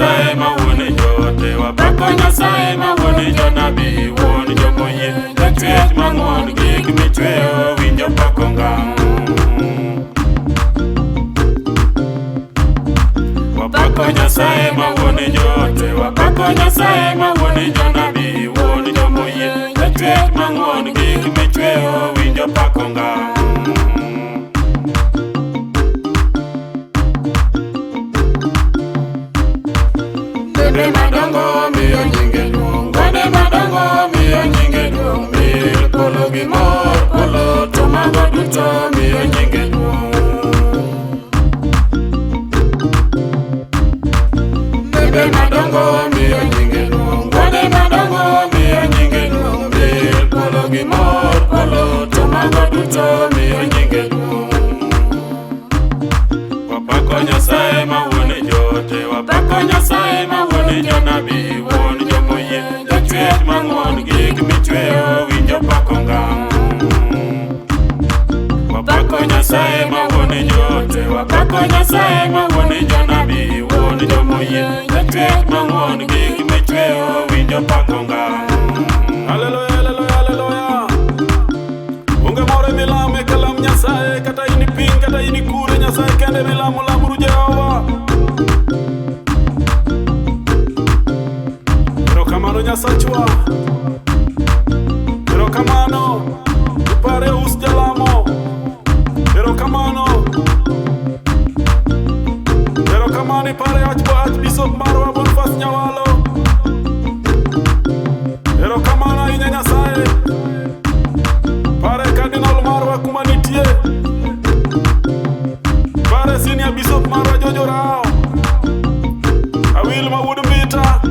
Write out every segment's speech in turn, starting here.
Kanyasaye ma wuone jote, wapako Nyasaye ma wuone jonabi, wuon jomoyie, jachwech mang'won gik michweyo winjo pako ngam. Wapako Nyasaye ma wuone jote, wapako Nyasaye ma wuone jonabi, wuon jomoyie, jachwech mang'won gik michweyo winjo pako ngam. Gode madongo miyo nyinge duong', gode madongo miyo nyinge duong', mil polo gi mor polo to mago duto miyo nyinge duong'. Gode madongo miyo nyinge duong', gode madongo miyo nyinge duong', mil polo gi mor polo to mago duto miyo nyinge duong'. Wapako Nyasaye ma wuone jote, wapako Nyasaye ma wuone jonabi, wuon jomoyie, jachwech mang'won gik michweyo winjo pako ngam. Wapako Nyasaye ma wuone jote, wapako Nyasaye ma wuone jonabi, wuon jomoyie, jachwech mang'won gik michweyo winjo pako ngam. Haleluya, haleluya, haleluya. Unge more milame kalam Nyasaye, kata ini piny kata ini kure, Nyasaye kende milamo lamuru Jehova. Erokamano Nyasachwa, erokamano ipare us jalamo, erokamano ipare ach Bishop marwa Boniface Nyawalo. Erokamano ahinya Nyasaye, pare Cardinal marwa kuma nitie, pare Senior Bishop marwa Jojo Rao, awil ma wuod Mbita.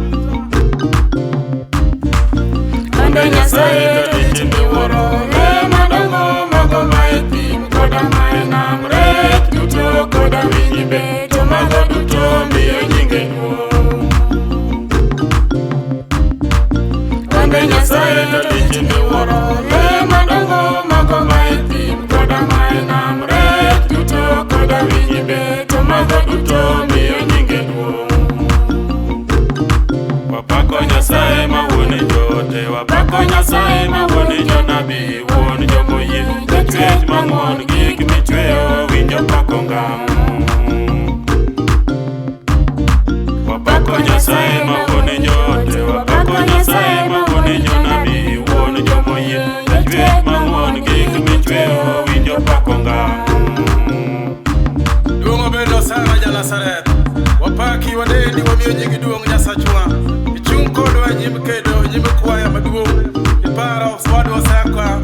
Onde Nyasaye to dich miwuoro, le madongo mago mae thim koda mae nam, rech duto koda winyi be, to mago duto miyo nyinge duong'. Onde Nyasaye to dich miwuoro, le madongo mago mae thim koda mae nam, rech duto koda winyi be, to mago duto miyo nyinge duong'. Wapako Nyasaye ma wuone jote, wapako Nyasaye ma wuone jonabi, wuon jomoyie, jachwech mang'won gik michweyo winjo pako ngam. Wapako Nyasaye ma wuone jote, wapako Nyasaye ma wuone jonabi, wuon jomoyie, jachwech mang'won gik michweyo winjo pako ngam. Duong' obedno sana Janasaret, wapaki wadendi wamiyo nyingi duong' Nyasachwa. Ichung' kodwa nyim kedo, nyim kwaya maduong', ipara oswadwa Osaka,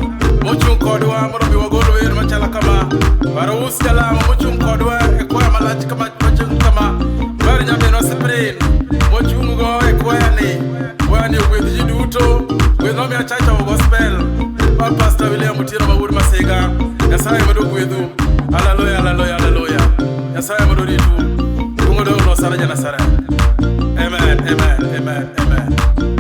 mochung' kodwa mondo mi wagol wer machala kama. Paro us jalamo mochung' kodwa e kwaya malach kama, mochung' kama. Bar nyaminwa Spring, mochung' go e kwaya ni ogwedh ji duto, gwedh nomiya chacha o gospel, pa Pastor William Mutieno mawuod Masiga. Nyasaye mondo gwedhu. Haleluya, haleluya, haleluya. Nyasaye mondo ritu. Duong' odong' no sana Janasaret. Amen, amen, amen, amen.